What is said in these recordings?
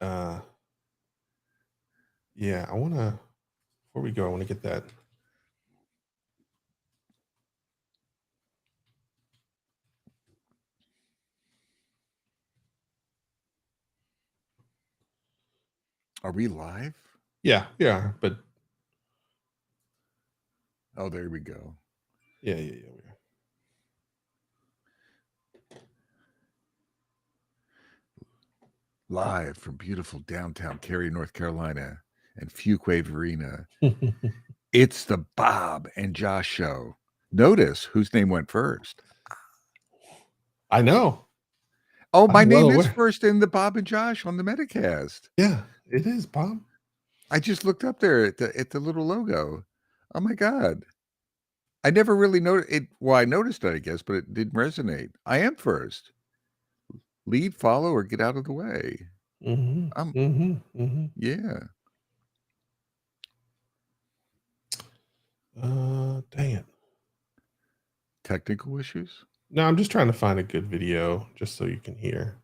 uh yeah, I want to before we go, I want to get that. Are we live? Yeah, but Oh, there we go. yeah, we are. Live from beautiful downtown Cary, North Carolina, and Fuquay Arena. It's the Bob and Josh show. Notice whose name went first. I know. Oh, my I'm well name is aware. first in the Bob and Josh on the Metacast. Yeah, it is, Bob. I just looked up there at the little logo. Oh my God. I never really noticed it. Well, I noticed it, I guess, but it didn't resonate. I am first. Lead, follow, or get out of the way. Yeah. Dang it. Technical issues? No, I'm just trying to find a good video just so you can hear.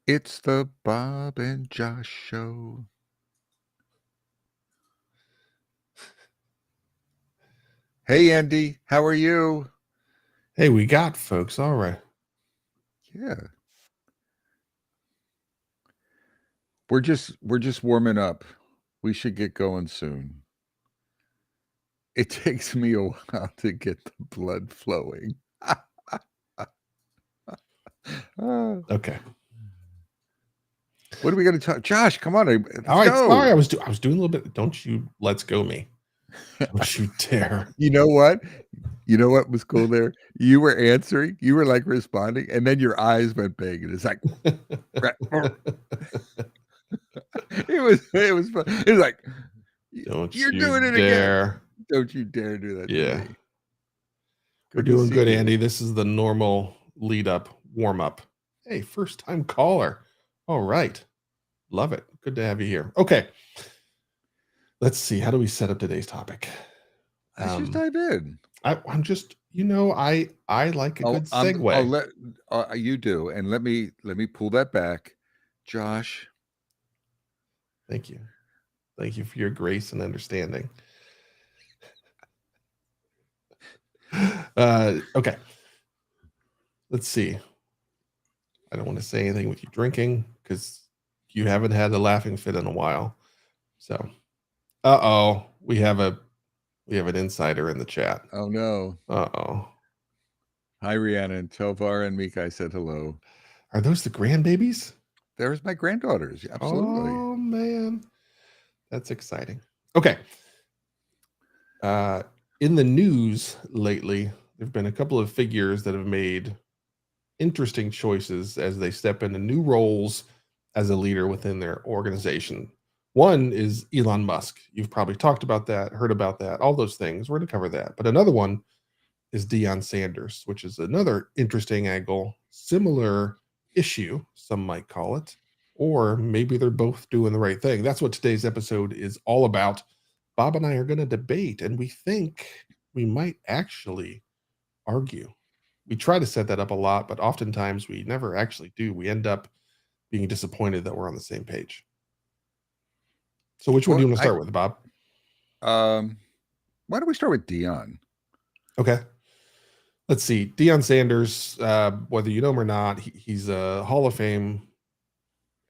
It's the Bob and Josh show. Hey, Andy, how are you? Hey, we got folks. All right. Yeah. We're just warming up. We should get going soon. It takes me a while to get the blood flowing. Okay. What are we going to talk? Josh, come on. Let's All right. go. Sorry, I was doing a little bit. Don't you let's go me. Don't you dare. You know what? You know what was cool there? You were answering, you were like responding, and then your eyes went big, and it's like it was fun. It was like you're doing it again. Don't you dare do that to me. We're doing good, Andy. This is the normal lead up, warm up. Hey, first time caller. All right. Love it. Good to have you here. Okay. Let's see. How do we set up today's topic? Let's just dive in. I'm just, I like a good segue. You do, and let me pull that back, Josh. Thank you for your grace and understanding. Okay. Let's see. I don't want to say anything with you drinking because you haven't had a laughing fit in a while. So, we have an insider in the chat. Oh no. Hi, Rhiannon. Tovar and Mika said hello. Are those the grandbabies? There's my granddaughters. Absolutely. Oh man, that's exciting. Okay. In the news lately, there've been a couple of figures that have made interesting choices as they step into new roles as a leader within their organization. One is Elon Musk. You've probably talked about that, heard about that, all those things. We're going to cover that. But another one is Deion Sanders, which is another interesting angle, similar issue, some might call it, or maybe they're both doing the right thing. That's what today's episode is all about. Bob and I are going to debate, and we think we might actually argue. We try to set that up a lot, but oftentimes we never actually do. We end up being disappointed that we're on the same page. So which one do you want to start with, Bob? Why don't we start with Deion? Okay. Let's see. Deion Sanders, whether you know him or not, he's a Hall of Fame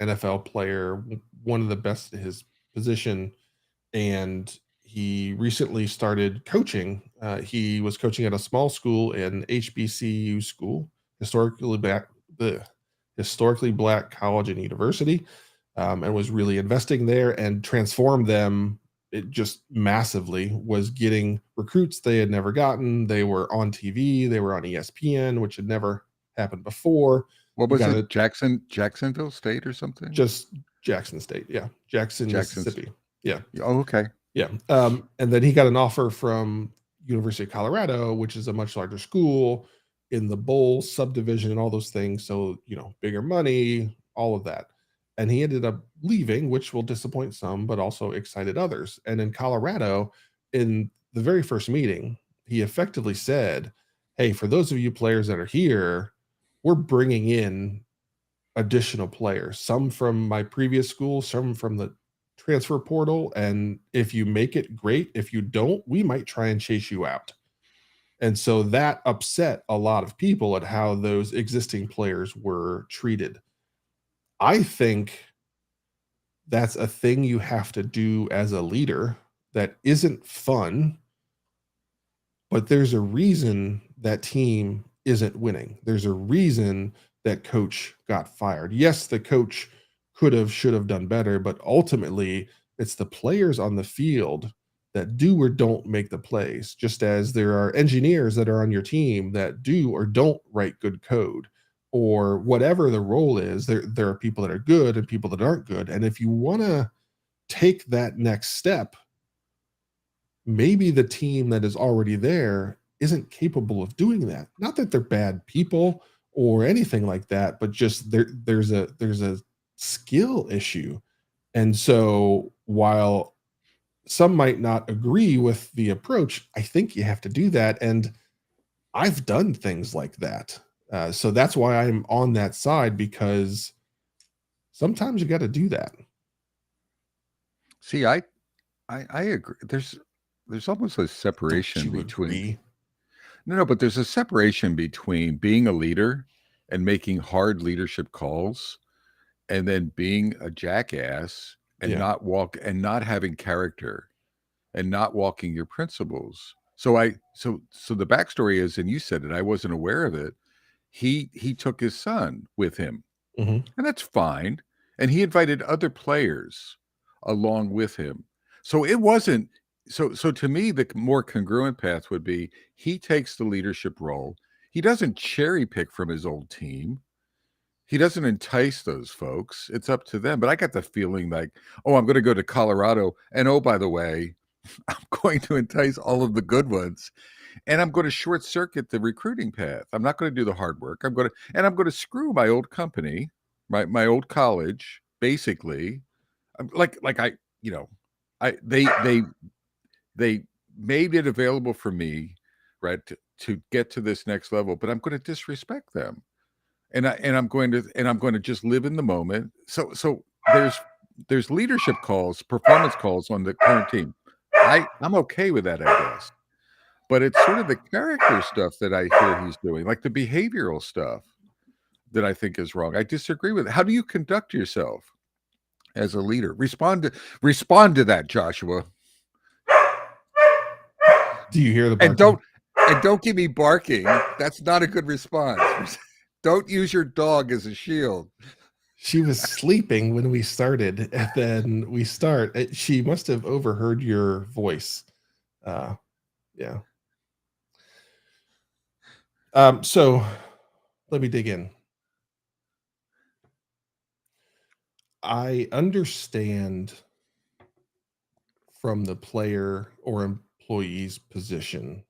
NFL player, one of the best at his position. And he recently started coaching. He was coaching at a small school, an HBCU school, historically black college and university, and was really investing there and transformed them. It just massively was getting recruits they had never gotten. They were on TV. They were on ESPN, which had never happened before. What was it? Jacksonville State or something? Just Jackson State. Yeah. Jackson, Mississippi. Yeah. Oh, okay. Yeah. And then he got an offer from University of Colorado, which is a much larger school in the bowl subdivision and all those things. So, bigger money, all of that. And he ended up leaving, which will disappoint some, but also excited others. And in Colorado, in the very first meeting, he effectively said, hey, for those of you players that are here, we're bringing in additional players, some from my previous school, some from the transfer portal. And if you make it, great. If you don't, we might try and chase you out. And so that upset a lot of people at how those existing players were treated. I think that's a thing you have to do as a leader that isn't fun, but there's a reason that team isn't winning. There's a reason that coach got fired. Yes, the coach should have done better, but ultimately it's the players on the field that do or don't make the plays, just as there are engineers that are on your team that do or don't write good code, or whatever the role is. There are people that are good and people that aren't good. And if you want to take that next step, maybe the team that is already there isn't capable of doing that. Not that they're bad people or anything like that, but just there's a skill issue. And so while some might not agree with the approach, I think you have to do that. And I've done things like that. So that's why I'm on that side, because sometimes you got to do that. See, I agree. There's almost a separation between no, but there's a separation between being a leader and making hard leadership calls, and then being a jackass and Yeah. not having character and not walking your principles. So the backstory is, and you said it, I wasn't aware of it. He took his son with him, Mhm. and that's fine. And he invited other players along with him. So it wasn't so to me, the more congruent path would be he takes the leadership role. He doesn't cherry pick from his old team. He doesn't entice those folks. It's up to them. But I got the feeling like, oh, I'm going to go to Colorado. And oh, by the way, I'm going to entice all of the good ones. And I'm going to short circuit the recruiting path. I'm not going to do the hard work. I'm going to screw my old company, my old college, basically. Like I, you know, they made it available for me, right, to get to this next level, but I'm going to disrespect them. I'm going to just live in the moment. So there's leadership calls, performance calls on the current team. I'm okay with that, I guess. But it's sort of the character stuff that I hear he's doing, like the behavioral stuff that I think is wrong. I disagree with it. How do you conduct yourself as a leader? Respond to that, Joshua. Do you hear the barking? And don't give me barking. That's not a good response. Don't use your dog as a shield. She was sleeping when we started, and then we start. She must have overheard your voice. Yeah. So let me dig in. I understand from the player or employee's position,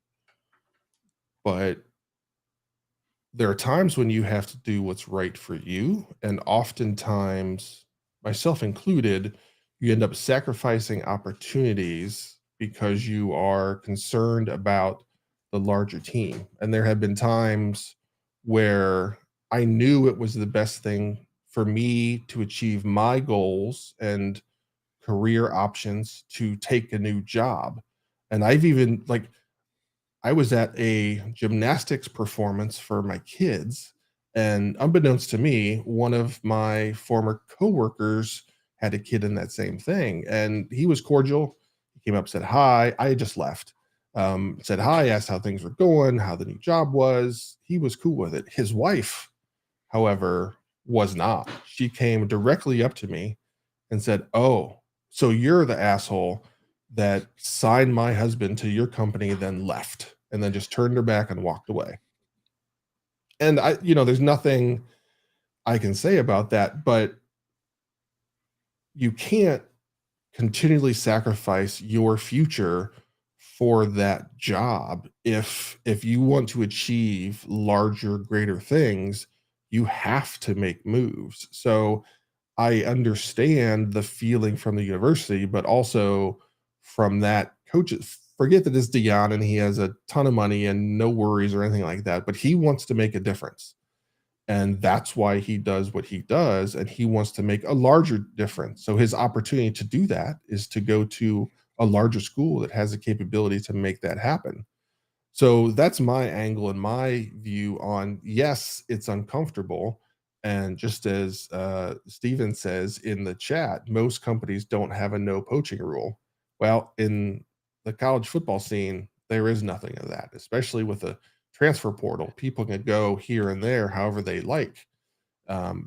but there are times when you have to do what's right for you. And oftentimes, myself included, you end up sacrificing opportunities because you are concerned about the larger team. And there have been times where I knew it was the best thing for me to achieve my goals and career options to take a new job. And I've even like I was at a gymnastics performance for my kids, and unbeknownst to me, one of my former coworkers had a kid in that same thing, and he was cordial. He came up, said hi. I had just left. Said hi, asked how things were going, how the new job was. He was cool with it. His wife, however, was not. She came directly up to me and said, "Oh, so you're the asshole that signed my husband to your company, then left," and then just turned her back and walked away. And there's nothing I can say about that, but you can't continually sacrifice your future for that job. If you want to achieve larger, greater things, you have to make moves. So I understand the feeling from the university, but also from that coach's forget that it's Deion and he has a ton of money and no worries or anything like that, but he wants to make a difference. And that's why he does what he does. And he wants to make a larger difference. So his opportunity to do that is to go to a larger school that has the capability to make that happen. So that's my angle and my view on, yes, it's uncomfortable. And just as Steven says in the chat, most companies don't have a no poaching rule. Well, in the college football scene, there is nothing of that, especially with the transfer portal. People can go here and there however they like.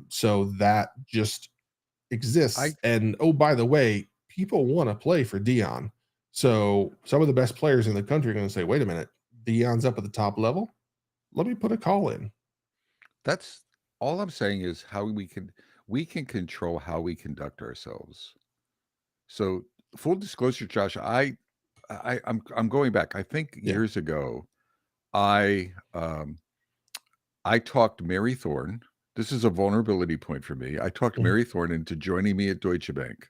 So that just exists. And oh, by the way, people want to play for Deion. So some of the best players in the country are going to say, wait a minute, Deion's up at the top level. Let me put a call in. That's all I'm saying is how we can control how we conduct ourselves. So full disclosure, Josh, I'm going back. I think years ago, I talked Mary Thorne. This is a vulnerability point for me. I talked Mary Thorne into joining me at Deutsche Bank.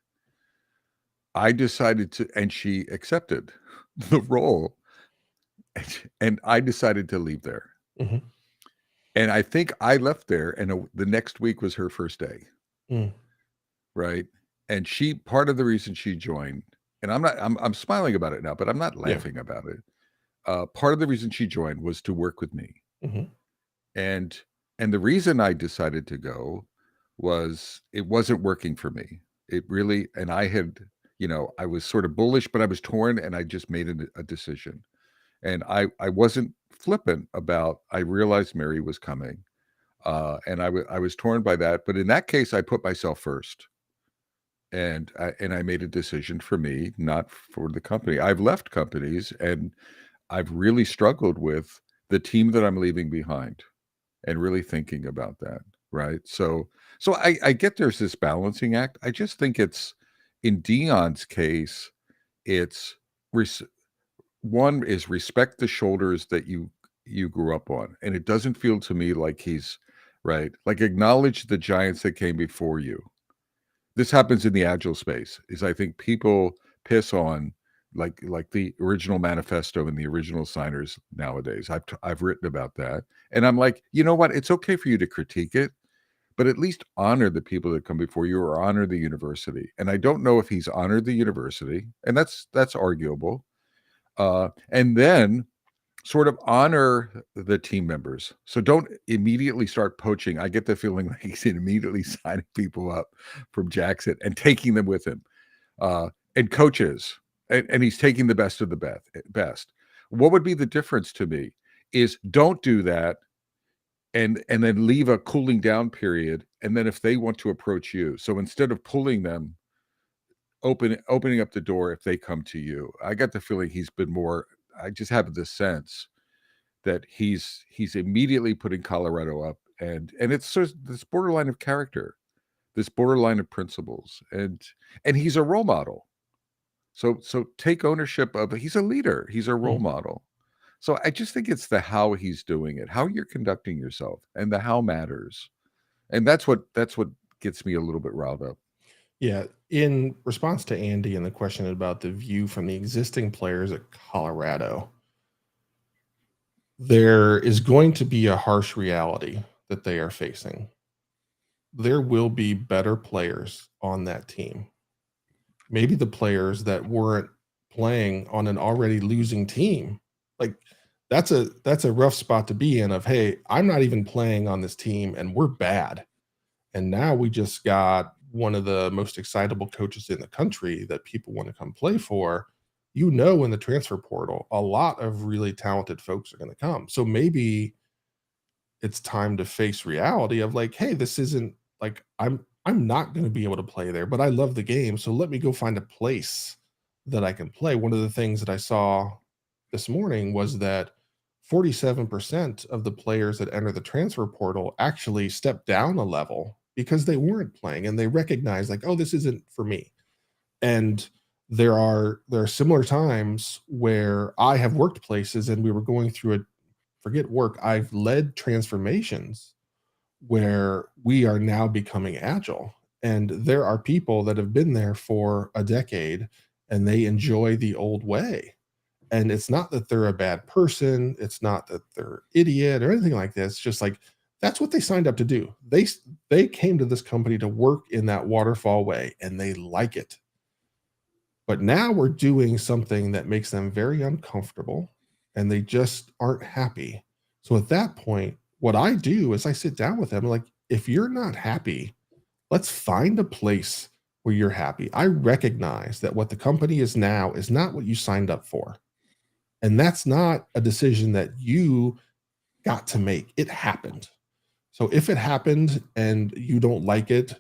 I decided to, and she accepted the role, and I decided to leave there. And I think I left there, and the next week was her first day. Right. And part of the reason she joined, and I'm smiling about it now, but I'm not laughing about it. Part of the reason she joined was to work with me. And the reason I decided to go was it wasn't working for me. It really, and I had, I was sort of bullish, but I was torn, and I just made a decision. And I wasn't flippant about, I realized Mary was coming. And I was torn by that. But in that case, I put myself first. And I made a decision for me, not for the company. I've left companies, and I've really struggled with the team that I'm leaving behind, and really thinking about that. Right. So I get there's this balancing act. I just think it's, in Deion's case, it's one is respect the shoulders that you grew up on. And it doesn't feel to me like he's right. Like, acknowledge the giants that came before you. This happens in the agile space, is I think people piss on like the original manifesto and the original signers nowadays. I've written about that. And I'm like, you know what? It's okay for you to critique it, but at least honor the people that come before you, or honor the university. And I don't know if he's honored the university, and that's arguable. And then sort of honor the team members. So don't immediately start poaching. I get the feeling like he's immediately signing people up from Jackson and taking them with him, and coaches, and he's taking the best of the best. What would be the difference to me is, don't do that, and then leave a cooling down period. And then if they want to approach you, so instead of pulling them, opening up the door if they come to you. I got the feeling he's been more, I just have this sense that he's immediately putting Colorado up, and it's sort of this borderline of character, this borderline of principles, and he's a role model. So take ownership of it. He's a leader. He's a role model. So I just think it's the how he's doing it, how you're conducting yourself, and the how matters. And that's what gets me a little bit riled up. Yeah. In response to Andy and the question about the view from the existing players at Colorado, there is going to be a harsh reality that they are facing. There will be better players on that team. Maybe the players that weren't playing on an already losing team. Like, that's a rough spot to be in, of, hey, I'm not even playing on this team and we're bad. And now we just got one of the most excitable coaches in the country that people want to come play for. In the transfer portal, a lot of really talented folks are going to come. So maybe it's time to face reality of, like, hey, this isn't like, I'm not going to be able to play there, but I love the game. So let me go find a place that I can play. One of the things that I saw this morning was that 47% of the players that enter the transfer portal actually step down a level because they weren't playing, and they recognize, like, oh, this isn't for me. And there are similar times where I have worked places, and we were going through I've led transformations where we are now becoming agile. And there are people that have been there for a decade and they enjoy the old way. And it's not that they're a bad person. It's not that they're idiot or anything like that. It's just like that's what they signed up to do. They came to this company to work in that waterfall way, and they like it. But now we're doing something that makes them very uncomfortable, and they just aren't happy. So at that point, what I do is I sit down with them like, if you're not happy, let's find a place where you're happy. I recognize that what the company is now is not what you signed up for. And that's not a decision that you got to make. It happened. So if it happened and you don't like it,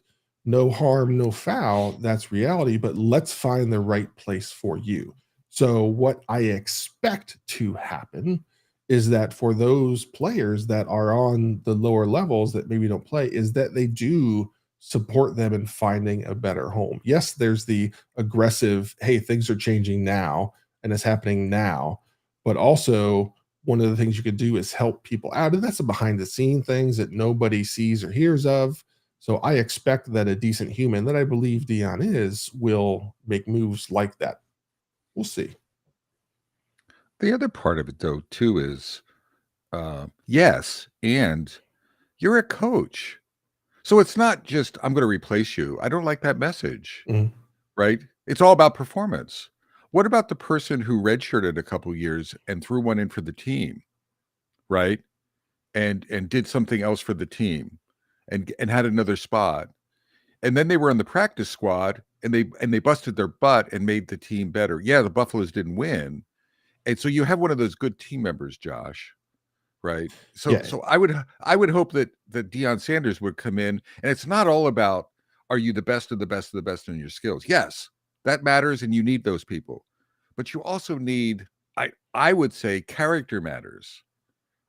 no harm, no foul. That's reality. But let's find the right place for you. So what I expect to happen is that for those players that are on the lower levels that maybe don't play, is that they do support them in finding a better home. Yes, there's the aggressive, hey, things are changing now and it's happening now. But also, one of the things you could do is help people out. And that's the behind the scene things that nobody sees or hears of. So I expect that a decent human that I believe Dion is will make moves like that. We'll see. The other part of it, though, too, is yes, and you're a coach. So it's not just, I'm going to replace you. I don't like that message, right? It's all about performance. What about the person who redshirted a couple years and threw one in for the team, right? And did something else for the team and had another spot. And then they were on the practice squad and they busted their butt and made the team better. Yeah, the Buffaloes didn't win. And so you have one of those good team members, Josh, right? So Yeah. so I would hope that Deion Sanders would come in, and it's not all about are you the best of the best of the best in your skills. Yes, that matters, and you need those people, but you also need, I would say, character matters.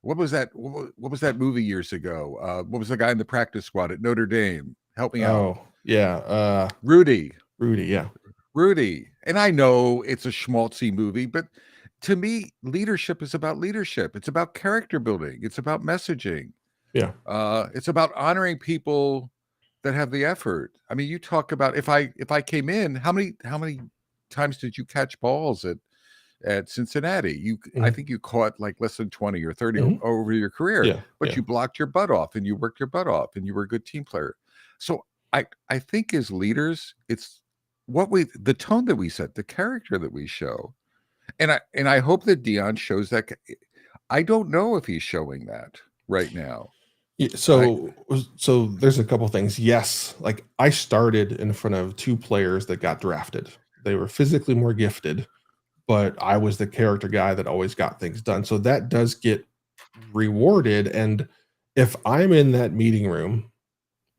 What was that? What was that movie years ago? What was the guy in the practice squad at Notre Dame? Help me out. Oh, yeah. Rudy. Yeah. Rudy. And I know it's a schmaltzy movie, but to me, leadership is about leadership. It's about character building. It's about messaging. Yeah. It's about honoring people that have the effort. I mean, you talk about if I came in, how many times did you catch balls at Cincinnati? I think you caught like less than 20 or 30 over your career. Yeah. But you blocked your butt off and you worked your butt off and you were a good team player. So I think as leaders, it's the tone that we set, the character that we show. And I hope that Deion shows that. I don't know if he's showing that right now. Yeah, so there's a couple things. Yes, like I started in front of two players that got drafted. They were physically more gifted, but I was the character guy that always got things done. So that does get rewarded. And if I'm in that meeting room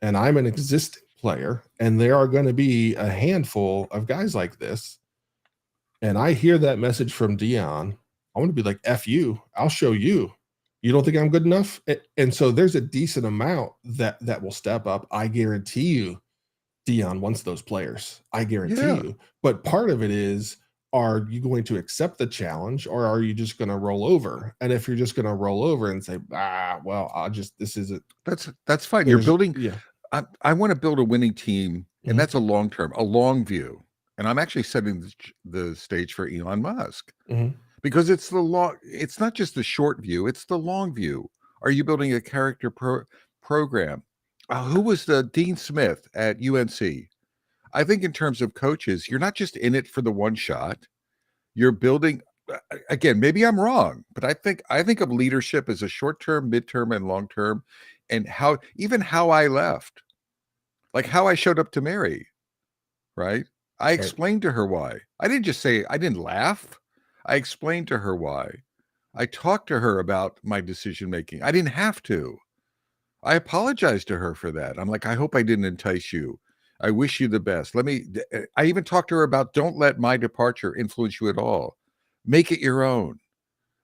and I'm an existing player and there are going to be a handful of guys like this, and I hear that message from Deion, I want to be like, F you, I'll show you. You don't think I'm good enough? And so there's a decent amount that will step up. I guarantee you, Deion wants those players. I guarantee you. But part of it is, are you going to accept the challenge or are you just going to roll over? And if you're just going to roll over and say, well, this isn't. That's fine. You're building. Yeah. I want to build a winning team, and that's a long term, a long view. And I'm actually setting the stage for Elon Musk. Because it's it's not just the short view, it's the long view. Are you building a character program? Who was the Dean Smith at UNC? I think in terms of coaches, you're not just in it for the one shot. You're building, again, maybe I'm wrong, but I think of leadership as a short-term, midterm, and long-term, and how I left, like how I showed up to Mary, right? I explained to her why. I didn't just say, I didn't laugh. I explained to her why. I talked to her about my decision making. I didn't have to. I apologized to her for that. I'm like, I hope I didn't entice you. I wish you the best. I even talked to her about, don't let my departure influence you at all. Make it your own,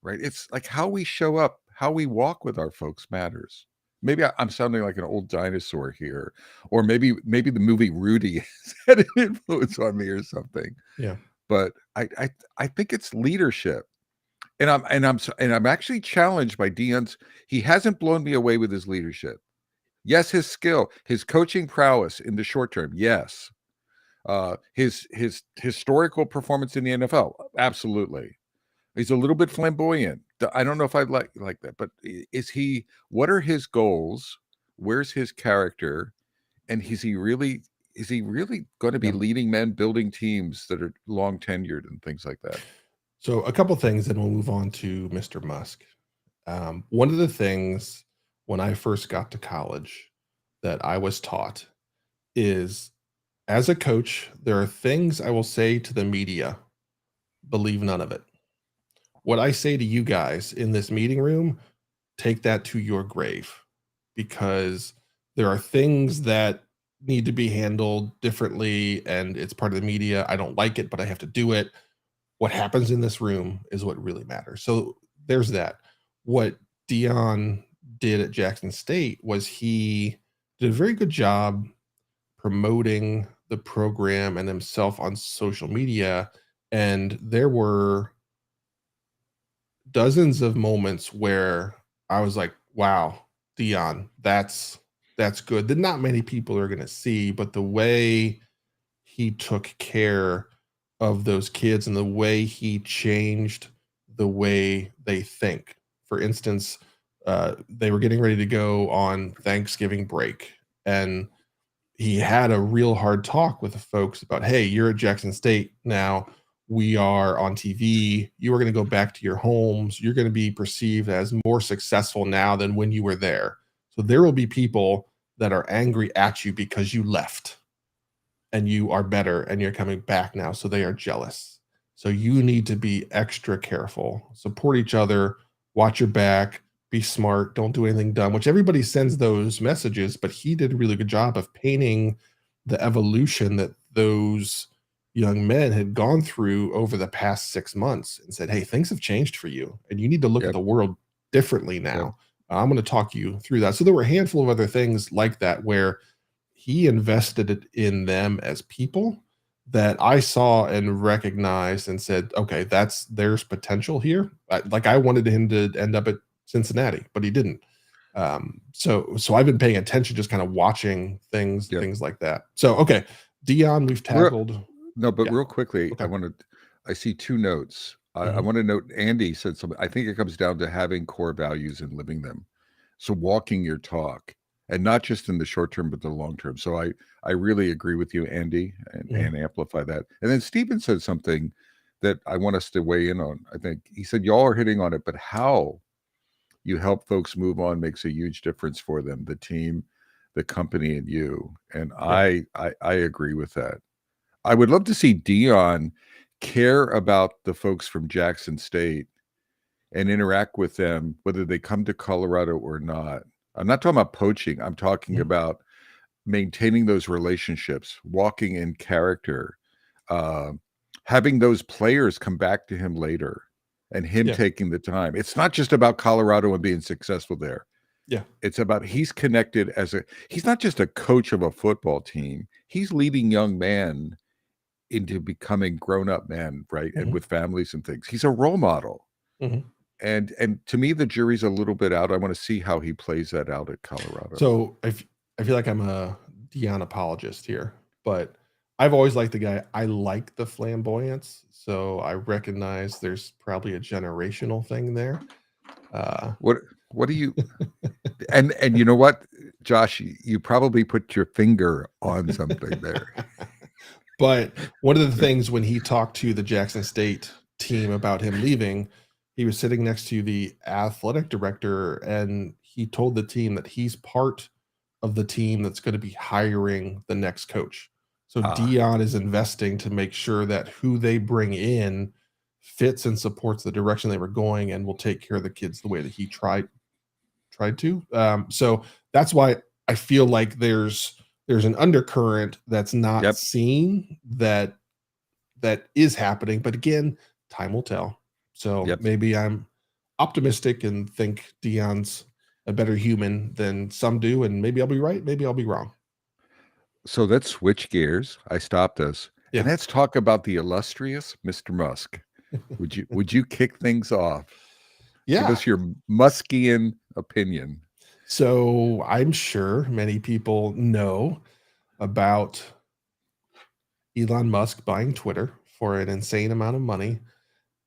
right? It's like how we show up, how we walk with our folks matters. Maybe I'm sounding like an old dinosaur here, or maybe the movie Rudy has had an influence on me or something. Yeah. But I think it's leadership, and I'm actually challenged by Deion's. He hasn't blown me away with his leadership. Yes, his skill, his coaching prowess in the short term. Yes, his historical performance in the NFL. Absolutely, He's a little bit flamboyant. I don't know if I like that, but is he? What are his goals? Where's his character? And is he really going to be Yeah. leading men, building teams that are long tenured and things like that? So a couple things, then we'll move on to Mr. Musk. One of the things when I first got to college that I was taught is, as a coach, there are things I will say to the media, believe none of it. What I say to you guys in this meeting room, take that to your grave, because there are things that need to be handled differently and it's part of the media. I don't like it, but I have to do it. What happens in this room is what really matters. So there's that. What Dion did at Jackson State was he did a very good job promoting the program and himself on social media. And there were dozens of moments where I was like, wow, Dion, that's good. That not many people are going to see, but the way he took care of those kids and the way he changed the way they think. For instance, they were getting ready to go on Thanksgiving break, and he had a real hard talk with the folks about, hey, you're at Jackson State now. We are on TV. You are going to go back to your homes. You're going to be perceived as more successful now than when you were there. So there will be people that are angry at you because you left and you are better and you're coming back now. So they are jealous. So you need to be extra careful, support each other, watch your back, be smart, don't do anything dumb, which everybody sends those messages, but he did a really good job of painting the evolution that those young men had gone through over the past 6 months and said, hey, things have changed for you and you need to look at the world differently now. I'm going to talk you through that. So there were a handful of other things like that where he invested it in them as people that I saw and recognized and said, okay, there's potential here. I wanted him to end up at Cincinnati, but he didn't. So I've been paying attention, just kind of watching things like that. So, okay. Dion, we've tackled. Real quickly, okay. I see two notes. I want to note Andy said something. I think it comes down to having core values and living them. So walking your talk, and not just in the short term, but the long term. So I really agree with you, Andy, and amplify that. And then Stephen said something that I want us to weigh in on. I think he said, y'all are hitting on it, but how you help folks move on makes a huge difference for them, the team, the company, and you. And I agree with that. I would love to see Dion care about the folks from Jackson State and interact with them, whether they come to Colorado or not. I'm not talking about poaching. I'm talking about maintaining those relationships, walking in character, having those players come back to him later and him taking the time. It's not just about Colorado and being successful there. Yeah. It's about he's connected he's not just a coach of a football team. He's leading young men into becoming grown-up men, right? And with families and things. He's a role model. And to me, the jury's a little bit out. I want to see how he plays that out at Colorado. So I feel like I'm a Dion apologist here, but I've always liked the guy. I like the flamboyance, so I recognize there's probably a generational thing there. What do you and you know what, Josh, you probably put your finger on something there. But one of the things when he talked to the Jackson State team about him leaving, he was sitting next to the athletic director and he told the team that he's part of the team that's going to be hiring the next coach. So Dion is investing to make sure that who they bring in fits and supports the direction they were going and will take care of the kids the way that he tried to. So that's why I feel like there's an undercurrent that's not seen that is happening. But again, time will tell. So maybe I'm optimistic and think Dion's a better human than some do, and maybe I'll be right, maybe I'll be wrong. So let's switch gears. I stopped us. And let's talk about the illustrious Mr. Musk. Would you kick things off? Yeah. Give us your Muskian opinion. So I'm sure many people know about Elon Musk buying Twitter for an insane amount of money.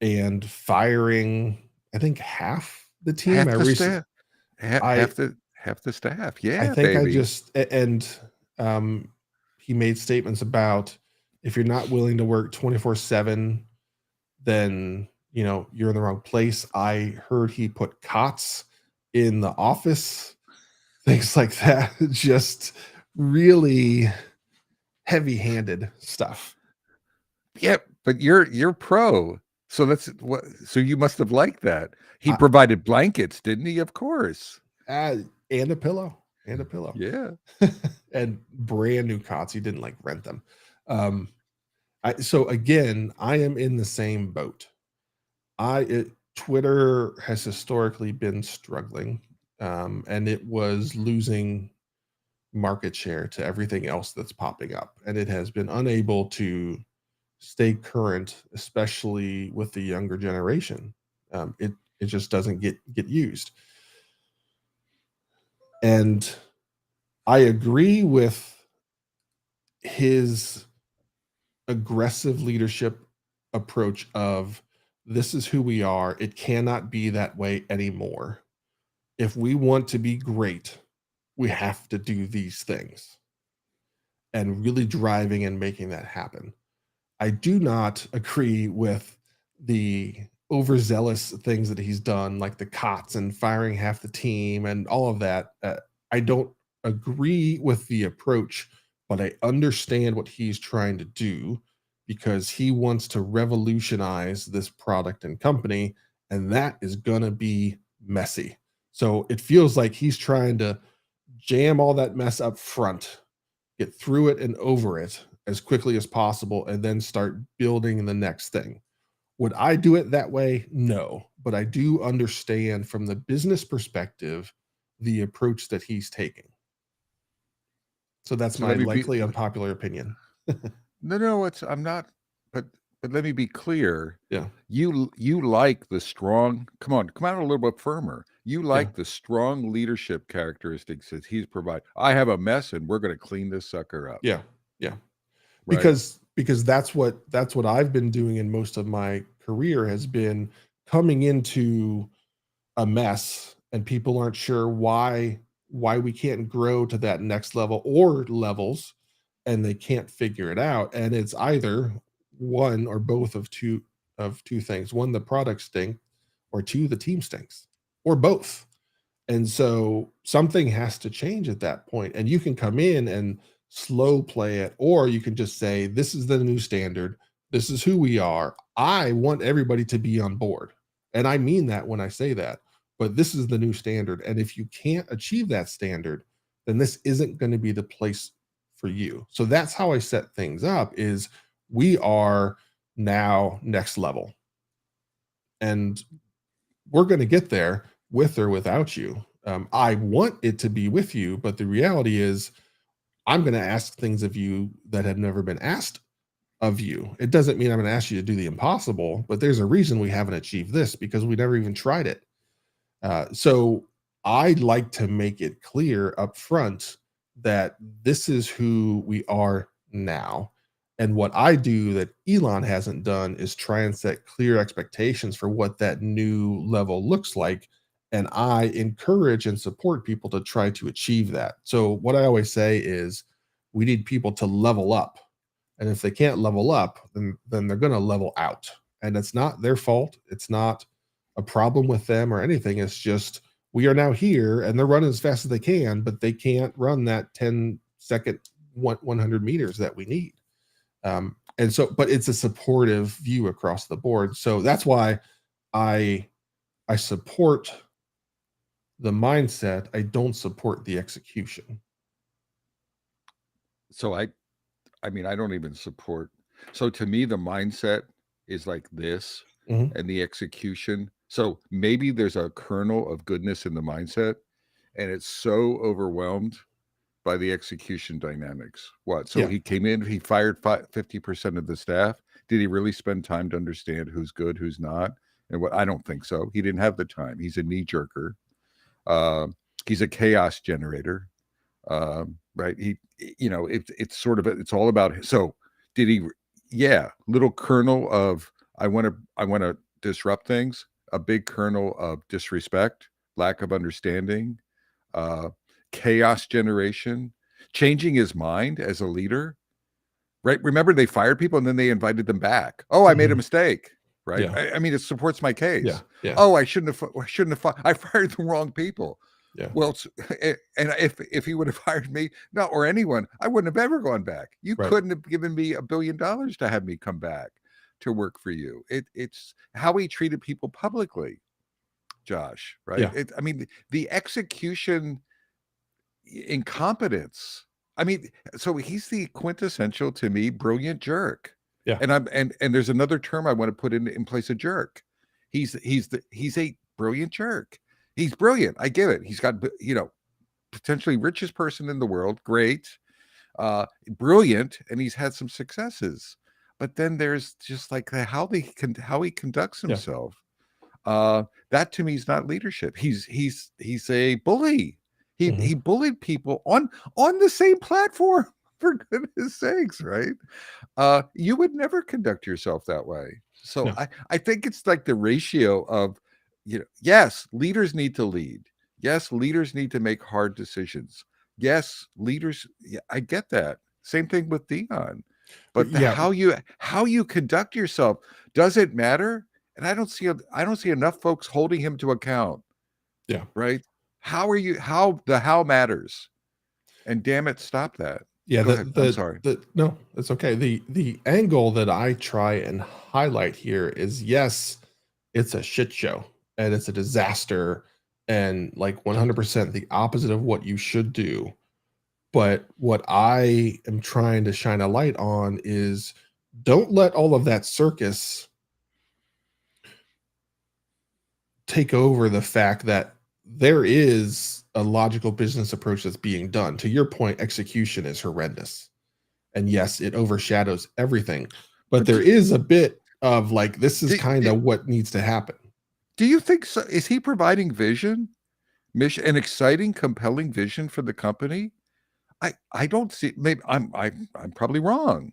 and firing, I think, half the team. Half the staff. I Half the staff. I Yeah, think I baby. just and um, he made statements about if you're not willing to work 24/7, then you're in the wrong place. I heard he put cots in the office, things like that. Just really heavy-handed stuff. Yeah, but you're pro. So that's what so you must have liked that. He I, provided blankets, didn't he? Of course. and a pillow, and a pillow, Yeah. and brand new cots. He didn't like rent them. Um, so again, I am in the same boat. Twitter has historically been struggling, and it was losing market share to everything else that's popping up, and it has been unable to stay current, especially with the younger generation. It just doesn't get used, and I agree with his aggressive leadership approach of this is who we are. It cannot be that way anymore. If we want to be great, we have to do these things, and really driving and making that happen. I do not agree with the overzealous things that he's done, like the cots and firing half the team and all of that. I don't agree with the approach, but I understand what he's trying to do because he wants to revolutionize this product and company, and that is going to be messy. So it feels like he's trying to jam all that mess up front, get through it and over it as quickly as possible, and then start building the next thing. Would I do it that way? No, but I do understand from the business perspective the approach that he's taking. So that's So my let me be likely unpopular opinion. no, I'm not, but let me be clear. Yeah. You like the strong, come out a little bit firmer. You Yeah. like the strong leadership characteristics that he's provide. I have a mess and we're going to clean this sucker up. Yeah. Yeah. Right. Because that's what I've been doing in most of my career has been coming into a mess and people aren't sure why we can't grow to that next level or levels, and they can't figure it out, and it's either one or both of two things. One, the product stink, or two, the team stinks, or both. And so something has to change at that point, and you can come in and slow play it, or you can just say this is the new standard, this is who we are, I want everybody to be on board, and I mean that when I say that. But this is the new standard, and if you can't achieve that standard, then this isn't going to be the place for you. So that's how I set things up is we are now next level, and we're going to get there with or without you. I want it to be with you, but the reality is I'm going to ask things of you that have never been asked of you. It doesn't mean I'm going to ask you to do the impossible, but there's a reason we haven't achieved this because we never even tried it. So I'd like to make it clear up front that this is who we are now. And what I do that Elon hasn't done is try and set clear expectations for what that new level looks like. And I encourage and support people to try to achieve that. So, what I always say is we need people to level up. And if they can't level up, then they're going to level out. And it's not their fault. It's not a problem with them or anything. It's just we are now here and they're running as fast as they can, but they can't run that 10-second 100 meters that we need. And so, but it's a supportive view across the board. So that's why I support the mindset. I don't support the execution. So I mean, I don't even support. So to me, the mindset is like this, Mhm. and the execution. So maybe there's a kernel of goodness in the mindset, and it's so overwhelmed by the execution dynamics. What? So Yeah. he came in, he fired 50% of the staff. Did he really spend time to understand who's good, who's not? And what? I don't think so. He didn't have the time. He's a knee jerker. Uh, he's a chaos generator. Right? It's sort of it's all about. So did he? Yeah, little kernel of I want to disrupt things, a big kernel of disrespect, lack of understanding, uh, chaos generation, changing his mind as a leader. Right? Remember, they fired people and then they invited them back. Oh, I made a mistake. Right? Yeah. I mean, it supports my case. Yeah. Yeah. Oh, I shouldn't have. I fired the wrong people. Yeah. Well, and if he would have hired me, no, or anyone, I wouldn't have ever gone back. You Right. couldn't have given me $1 billion to have me come back to work for you. It's how he treated people publicly, Josh. Right? Yeah. I mean, the execution incompetence. I mean, so he's the quintessential, to me, brilliant jerk. Yeah. And there's another term I want to put in place of jerk. He's a brilliant jerk. He's brilliant. I get it. He's got, potentially richest person in the world. Great, brilliant, and he's had some successes. But then there's just like how he conducts himself. That to me is not leadership. He's a bully. He bullied people on the same platform, for goodness sakes, right? You would never conduct yourself that way. So No. I think it's like the ratio of, yes, leaders need to lead. Yes, leaders need to make hard decisions. Yes, leaders, I get that. Same thing with Dion. But how you conduct yourself doesn't matter. And I don't see enough folks holding him to account. Yeah. Right? How matters. And damn it, stop that. Yeah, Go ahead. I'm sorry. No, it's okay. The angle that I try and highlight here is, yes, it's a shit show and it's a disaster and like 100% the opposite of what you should do. But what I am trying to shine a light on is, don't let all of that circus take over the fact that there is a logical business approach that's being done. To your point, execution is horrendous. And yes, it overshadows everything. But there is a bit of like, this is kind of what needs to happen. Do you think so? Is he providing vision, mission, an exciting, compelling vision for the company? I don't see. Maybe I'm probably wrong.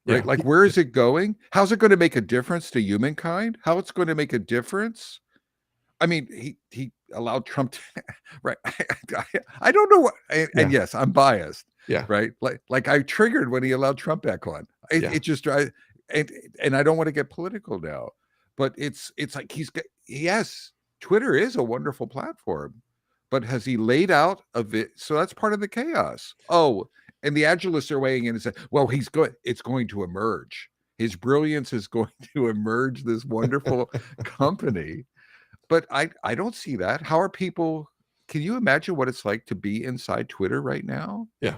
Right? Yeah. Like, where is it going? How's it going to make a difference to humankind? How it's going to make a difference? I mean, he allowed Trump to, right? I don't know what, and yes, I'm biased. Yeah. Right. Like I triggered when he allowed Trump back on. It just drives, and I don't want to get political now, but it's like yes, Twitter is a wonderful platform, but has he laid out of it? So that's part of the chaos. Oh, and the Agilists are weighing in and say, well, it's going to emerge. His brilliance is going to emerge this wonderful company. But I don't see that. How are people? Can you imagine what it's like to be inside Twitter right now? Yeah.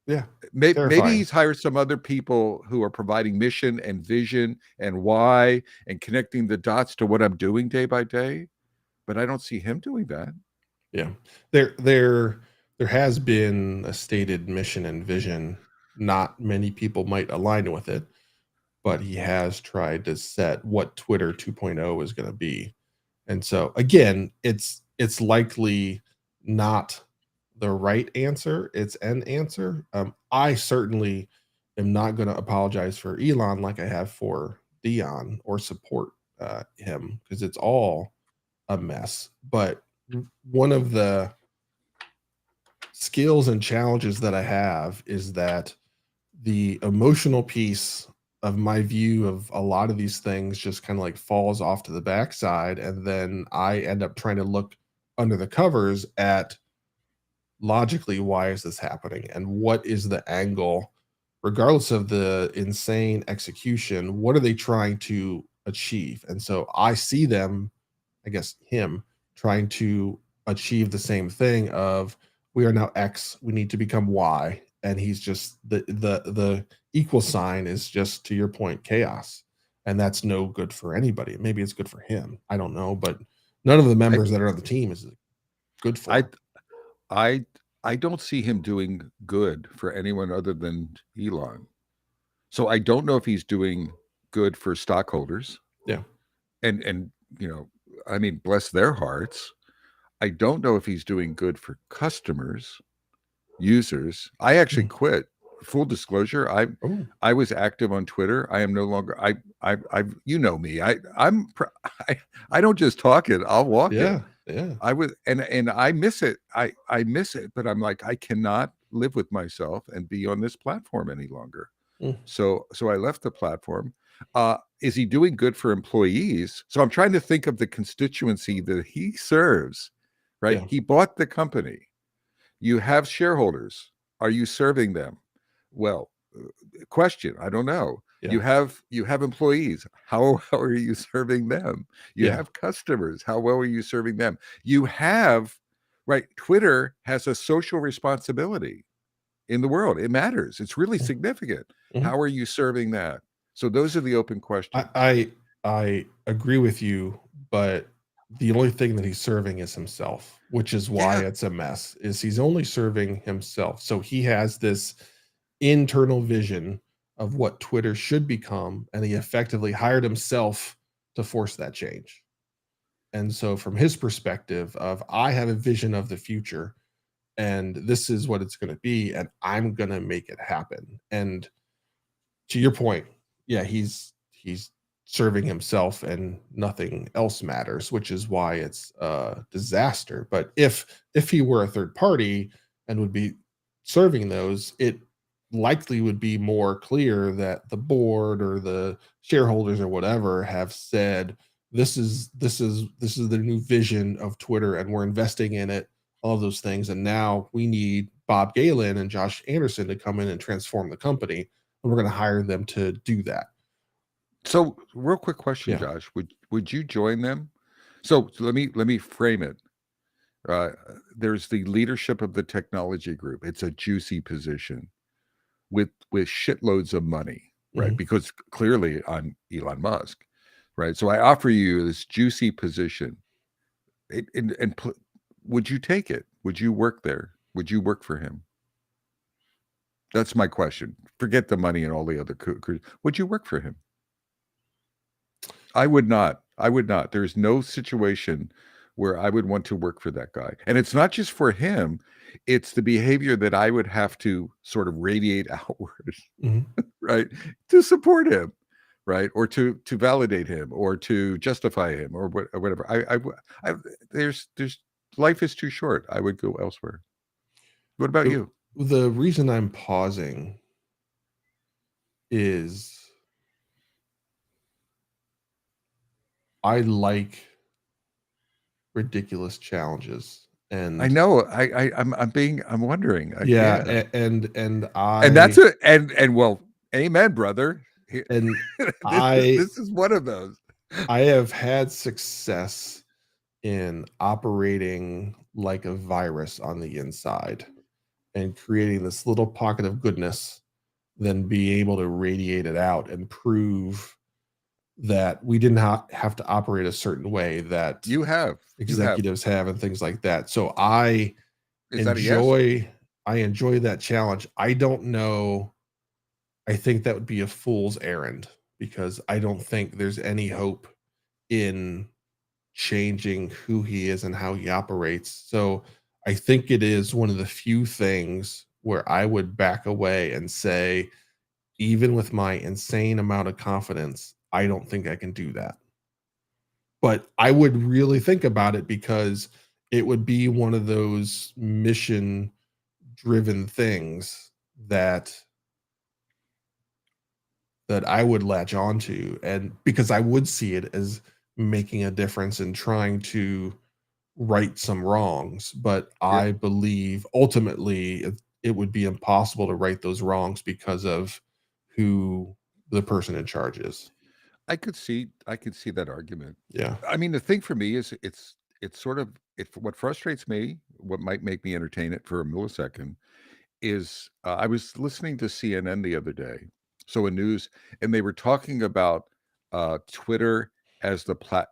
Yeah. Maybe he's hired some other people who are providing mission and vision and why and connecting the dots to what I'm doing day by day. But I don't see him doing that. Yeah. There has been a stated mission and vision. Not many people might align with it, but he has tried to set what Twitter 2.0 is going to be. And so again, it's likely not the right answer. It's an answer. I certainly am not going to apologize for Elon like I have for Dion or support him, because it's all a mess. But one of the skills and challenges that I have is that the emotional piece of my view of a lot of these things just kind of like falls off to the backside. And then I end up trying to look under the covers at, logically, why is this happening? And what is the angle, regardless of the insane execution, what are they trying to achieve? And so I see them, I guess him, trying to achieve the same thing of, we are now X, we need to become Y. And he's just the equal sign is just, to your point, chaos. And that's no good for anybody. Maybe it's good for him. I don't know, but none of the members that are on the team is good for him. I don't see him doing good for anyone other than Elon. So I don't know if he's doing good for stockholders. Yeah. And I mean, bless their hearts. I don't know if he's doing good for customers, users. I actually quit full disclosure, Oh, I was active on Twitter. I am no longer. You know me. I I don't just talk it. I'll walk it. yeah, yeah. I was, and I miss it. I miss it, but I'm like, I cannot live with myself and be on this platform any longer. Mm, So I left the platform. Is he doing good for employees? So I'm trying to think of the constituency that he serves, right? yeah, He bought the company. You have shareholders. Are you serving them? Well, question, I don't know. yeah, You have employees. How are you serving them? You yeah. have customers. How well are you serving them? You have, right, Twitter has a social responsibility in the world. It matters. It's really Mm, significant. mhm. How are you serving that? So those are the open I, questions. I I agree with you, but the only thing that he's serving is himself, which is why Yeah. it's a mess. Is he's only serving himself. So he has this internal vision of what Twitter should become, and he effectively hired himself to force that change. And so from his perspective of I have a vision of the future and this is what it's going to be and I'm going to make it happen. And to your point, yeah, he's serving himself and nothing else matters, which is why it's a disaster. But if he were a third party and would be serving those, it likely would be more clear that the board or the shareholders or whatever have said this is the new vision of Twitter and we're investing in it, all of those things. And now we need Bob Galen and Josh Anderson to come in and transform the company, and we're going to hire them to do that. So real quick question, Yeah. Josh. Would you join them? So let me frame it. Uh, there's the leadership of the technology group. It's a juicy position with shitloads of money, right? Mhm. Because clearly on Elon Musk, right? So I offer you this juicy position. Would you take it? Would you work there? Would you work for him? That's my question. Forget the money and all the other. Would you work for him? I would not. I would not. There's no situation where I would want to work for that guy. And it's not just for him, it's the behavior that I would have to sort of radiate outward, Mhm. right? To support him, right? Or to validate him or to justify him or whatever. There's life is too short. I would go elsewhere. What about The you? the reason I'm pausing is I like ridiculous challenges. I And know. I'm wondering. yeah, Yeah. and And that's I a and well, amen, brother. and This I this is one of those. I have had success in operating like a virus on the inside and creating this little pocket of goodness, then be able to radiate it out and prove that we didn't have to operate a certain way that You have. executives have and things like that. So I Is that a yes? enjoy I enjoy that challenge. I don't know. I think that would be a fool's errand because I don't think there's any hope in changing who he is and how he operates. So I think it is one of the few things where I would back away and say, even with my insane amount of confidence, I don't think I can do that. But I would really think about it because it would be one of those mission driven things that I would latch onto, and because I would see it as making a difference and trying to right some wrongs, but Yeah, I believe ultimately it would be impossible to right those wrongs because of who the person in charge is. I could see that argument. Yeah. I mean, the thing for me is it's sort of what frustrates me, what might make me entertain it for a millisecond is I was listening to CNN the other day, so a news, and they were talking about Twitter as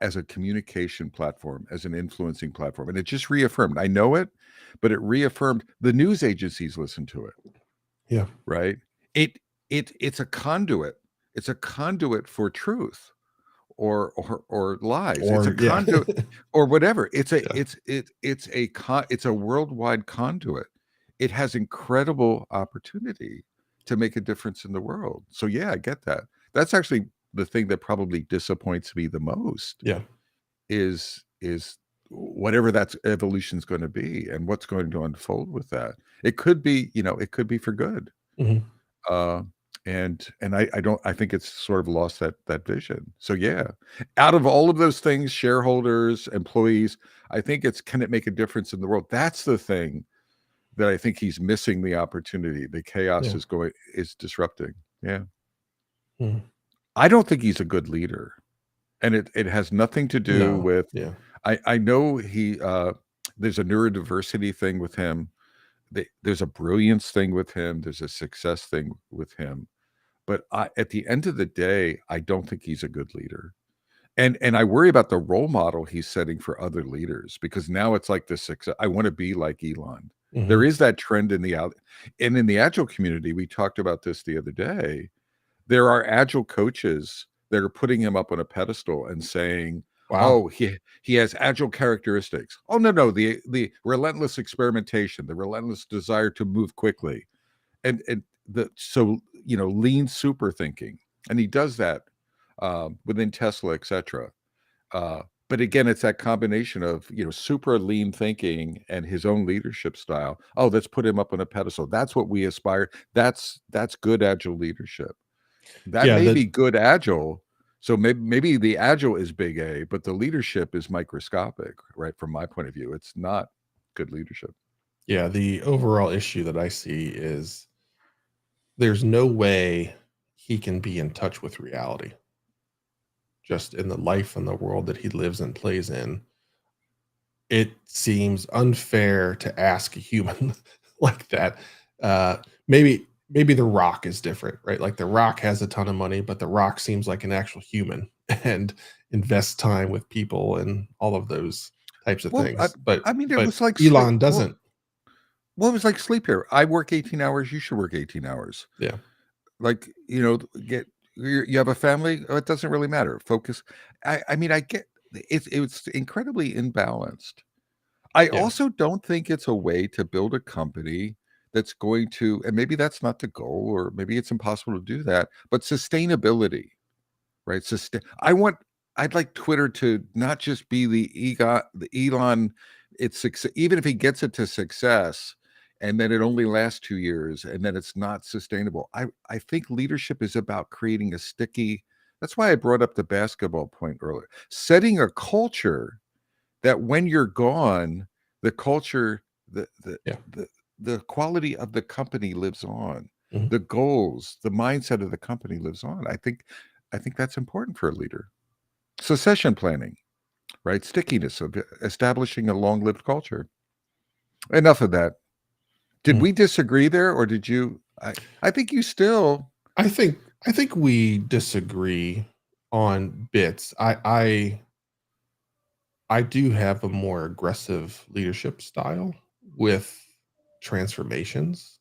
as a communication platform, as an influencing platform, and it just reaffirmed. I know it, but it reaffirmed the news agencies listen to it, Yeah. right? It it's a conduit. It's a conduit for truth or lies. It's a Or yeah. conduit or whatever. Yeah. It's a worldwide conduit. It has incredible opportunity to make a difference in the world. So yeah, I get that. That's actually the thing that probably disappoints me the most Yeah. is whatever that evolution is going to be and what's going to unfold with that. It could be, it could be for good. Mhm. Uh, and I don't I think it's sort of lost that vision. So yeah, out of all of those things, shareholders, employees, I think it's can it make a difference in the world? That's the thing that I think he's missing the opportunity. The chaos Yeah. is disrupting. Yeah. Mhm. I don't think he's a good leader. And it has nothing to do No. with Yeah. I know there's a neurodiversity thing with him. There's a brilliance thing with him. There's a success thing with him. But at the end of the day, I don't think he's a good leader. And I worry about the role model he's setting for other leaders because now it's like the success. I want to be like Elon. There Mhm. is that trend in the out and in the agile community. We talked about this the other day. There are agile coaches that are putting him up on a pedestal and saying, Wow. "Oh, he has agile characteristics." Oh no, the relentless experimentation, the relentless desire to move quickly, and the so lean super thinking, and he does that within Tesla, etc. But again, it's that combination of super lean thinking and his own leadership style. Oh, let's put him up on a pedestal. That's what we aspire. That's good agile leadership. That Yeah, may that be good agile. So maybe the agile is big A, but the leadership is microscopic, right? From my point of view, it's not good leadership. yeah, the overall issue that I see is there's no way he can be in touch with reality just in the life and the world that he lives and plays in. It seems unfair to ask a human like that. Maybe The Rock is different, right? Like The Rock has a ton of money, but The Rock seems like an actual human and invests time with people and all of those types of Well, things. But I mean, it but was like sleep. Elon doesn't. Well, it was like sleep here. I work 18 hours. You should work 18 hours. Yeah. Like, get you have a family. Oh, it doesn't really matter. Focus. I mean, I get it's incredibly imbalanced. I Yeah. also don't think it's a way to build a company that's going to, and maybe that's not the goal, or maybe it's impossible to do that, but sustainability, right? I'd like Twitter to not just be the Elon, even if he gets it to success and then it only lasts 2 years and then it's not sustainable. I think leadership is about creating a sticky, that's why I brought up the basketball point earlier, setting a culture that when you're gone, the culture, Yeah. the quality of the company lives on. Mhm. The goals, the mindset of the company lives on. I think that's important for a leader. Succession planning, right? Stickiness of establishing a long-lived culture. Enough of that. Did Mm. we disagree there, or did you? I think you still. I think we disagree on bits. I do have a more aggressive leadership style with transformations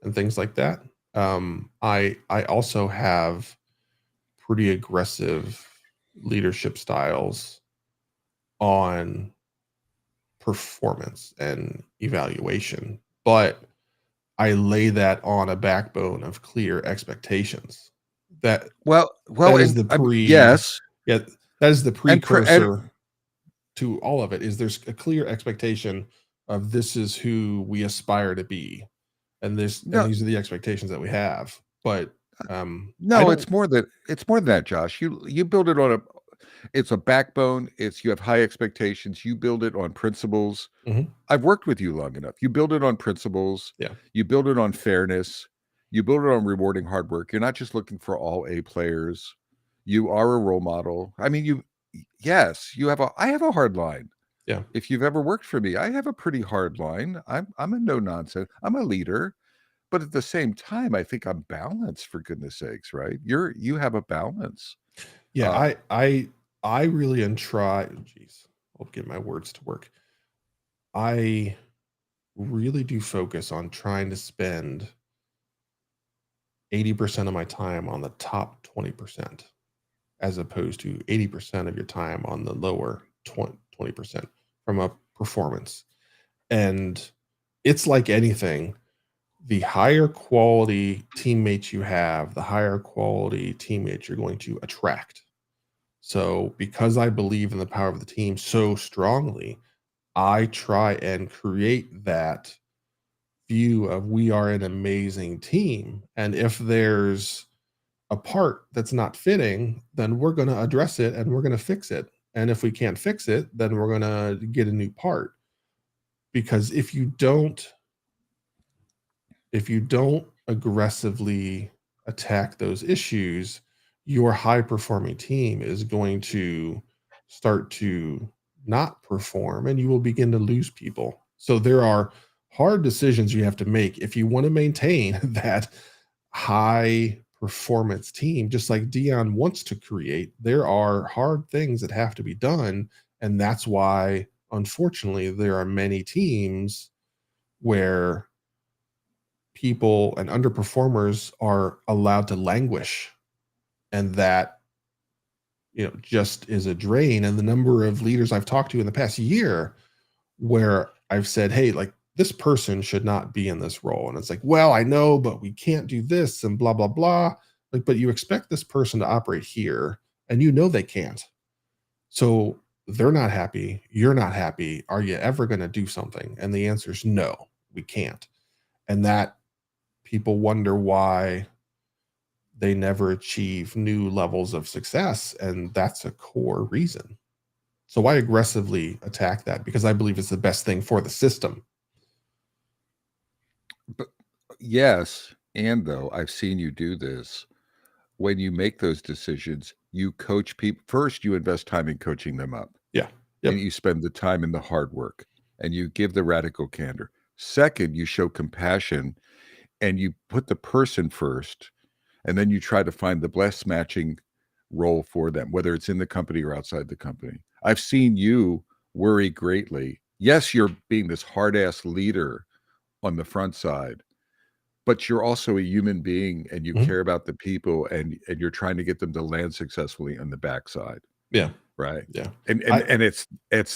and things like that. I also have pretty aggressive leadership styles on performance and evaluation, but I lay that on a backbone of clear expectations. That Well, that is and the I mean, pre yes, yeah, that is the and precursor to all of it. Is there's a clear expectation of this is who we aspire to be, and no, these are the expectations that we have. But I no, don't. it's more than that, Josh. You build it on a it's a backbone. It's you have high expectations. You build it on principles. Mhm. I've worked with you long enough. You build it on principles. Yeah, You build it on fairness. You build it on rewarding hard work. You're not just looking for all A players. You are a role model. I mean, yes, I have a hard line. yeah, If you've ever worked for me, I have a pretty hard line. I'm a no nonsense. I'm a leader, but at the same time, I think I'm balanced for goodness sakes, right? You have a balance. yeah. Uh, I really and try. Jeez, I'll get my words to work. I really do focus on trying to spend 80% of my time on the top 20%, as opposed to 80% of your time on the lower 20% from a performance. And it's like anything. the higher quality teammates you have, the higher quality teammates you're going to attract. So, because I believe in the power of the team so strongly, I try and create that view of we are an amazing team. And if there's a part that's not fitting, then we're going to address it and we're going to fix it. And if we can't fix it, then we're going to get a new part. Because if you don't aggressively attack those issues, your high performing team is going to start to not perform and you will begin to lose people. So there are hard decisions you have to make if you want to maintain that high performance team, just like Dion wants to create. There are hard things that have to be done. And that's why, unfortunately, there are many teams where people and underperformers are allowed to languish, and that just is a drain. And the number of leaders I've talked to in the past year where I've said, hey, like, this person should not be in this role, and it's like, well, I know, but we can't do this and blah blah blah. Like, but you expect this person to operate here and they can't. So they're not happy, you're not happy. Are you ever going to do something? And the answer is no, we can't. And that people wonder why they never achieve new levels of success. And that's a core reason. So I aggressively attack that because I believe it's the best thing for the system. But yes, and though I've seen you do this, when you make those decisions, you coach people. First, you invest time in coaching them up. Yeah. Yep. And you spend the time in the hard work and you give the radical candor. Second, you show compassion and you put the person first, and then you try to find the best matching role for them, whether it's in the company or outside the company. I've seen you worry greatly. Yes, you're being this hard-ass leader on the front side, but you're also a human being and you care about the people, and you're trying to get them to land successfully on the backside. Yeah. Right. Yeah. And it's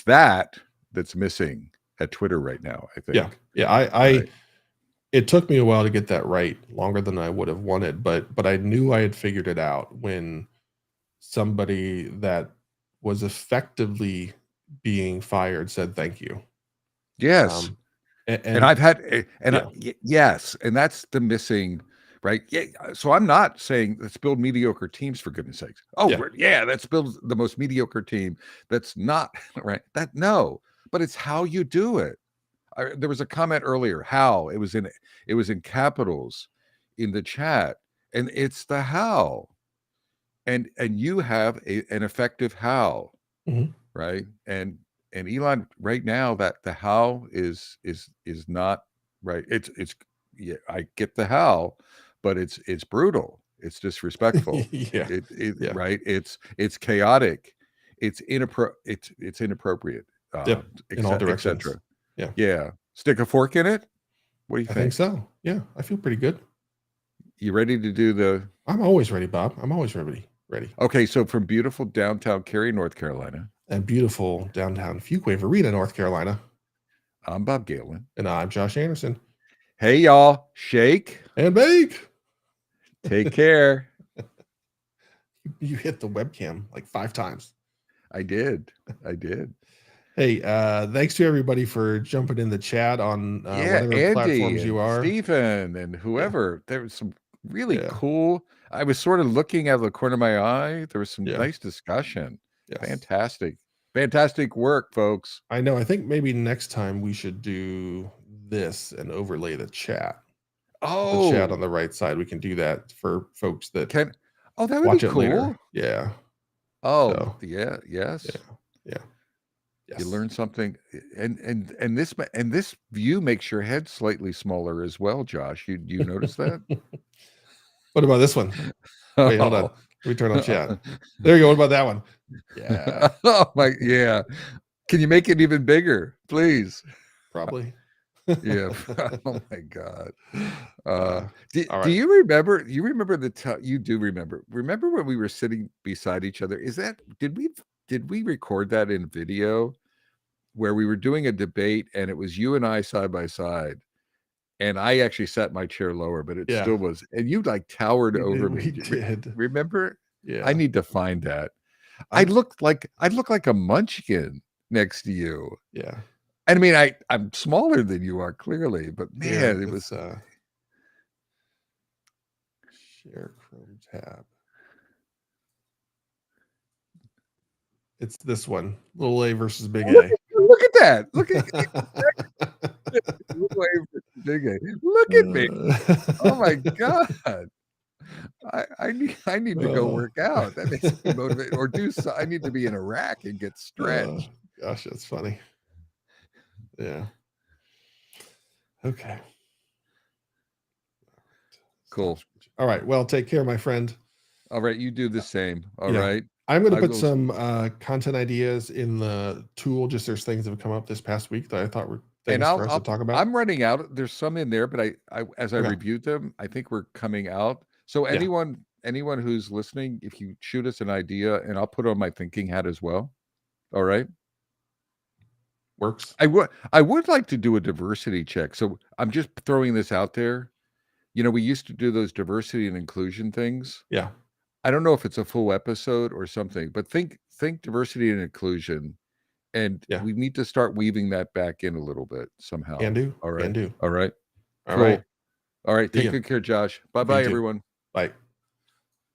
that's missing at Twitter right now, I think. Yeah. Yeah. Right. It took me a while to get that right, longer than I would have wanted, but I knew I had figured it out when somebody that was effectively being fired said thank you. Yes. And I've had yes, and that's the missing, right? Yeah. So I'm not saying let's build mediocre teams, for goodness sakes. Oh, yeah, let's build the most mediocre team. That's not right. But it's how you do it. There was a comment earlier, how it was in capitals in the chat, and it's the how, and you have an effective how, right? And Elon right now, that the how is not right. It's yeah, I get the how, but it's brutal, it's disrespectful. Right, it's chaotic, it's inappropriate, in all directions. Yeah. Stick a fork in it. What do you think? I think so. Yeah, I feel pretty good. You ready to do the? I'm always ready, Bob. I'm always ready. Okay, so from beautiful downtown Cary, North Carolina, and beautiful downtown Fuquay-Varina, North Carolina, I'm Bob Galen, and I'm Josh Anderson. Hey, y'all, shake and bake. Take care. You hit the webcam like 5 times. I did. Hey, thanks to everybody for jumping in the chat on whatever Andy platforms you are. Stephen and whoever. There was some really cool. I was sort of looking out of the corner of my eye. There was some nice discussion. Fantastic work, folks. I know. I think maybe next time we should do this and overlay the chat. Oh, the chat on the right side. We can do that for folks that can. Oh, that would be cool. Later. Yeah. Oh, so, yeah. Yes. Yeah. Yes. You learn something, and this view makes your head slightly smaller as well, Josh. You notice that? What about this one? Wait, hold on. Let me turn on chat. There you go. What about that one? Yeah. Oh my, yeah. Can you make it even bigger, please? Probably. Yeah. Oh my God. Do you remember? You remember you do remember? Remember when we were sitting beside each other? Did we record that in video, where we were doing a debate and it was you and I side by side, and I actually sat my chair lower, but it Yeah. still was. And you like towered over We me. did. Remember? Yeah. I need to find that. I look like a munchkin next to you. Yeah. I mean, I'm smaller than you are clearly, but man, it was. Share Chrome tab. It's this one, little A versus big A. Look at that! Look at little A versus big A. Look at me! Oh my god! I need to go work out. That makes me motivated, or do so. I need to be in a rack and get stretched. Gosh, that's funny. Yeah. Okay. Cool. All right. Well, take care, my friend. All right. You do the same. All right. I'm going to put some content ideas in the tool. Just there's things that have come up this past week that I thought were things for us to talk about. I'm running out. There's some in there, but I as I reviewed them, I think we're coming out. So anyone who's listening, if you shoot us an idea, and I'll put on my thinking hat as well. All right. Works. I would like to do a diversity check. So I'm just throwing this out there. You know, we used to do those diversity and inclusion things. Yeah. I don't know if it's a full episode or something, but think diversity and inclusion, and we need to start weaving that back in a little bit somehow. Can do. All right. Can do. All right. All right. All right. Take good care, Josh. Bye-bye, everyone. Bye.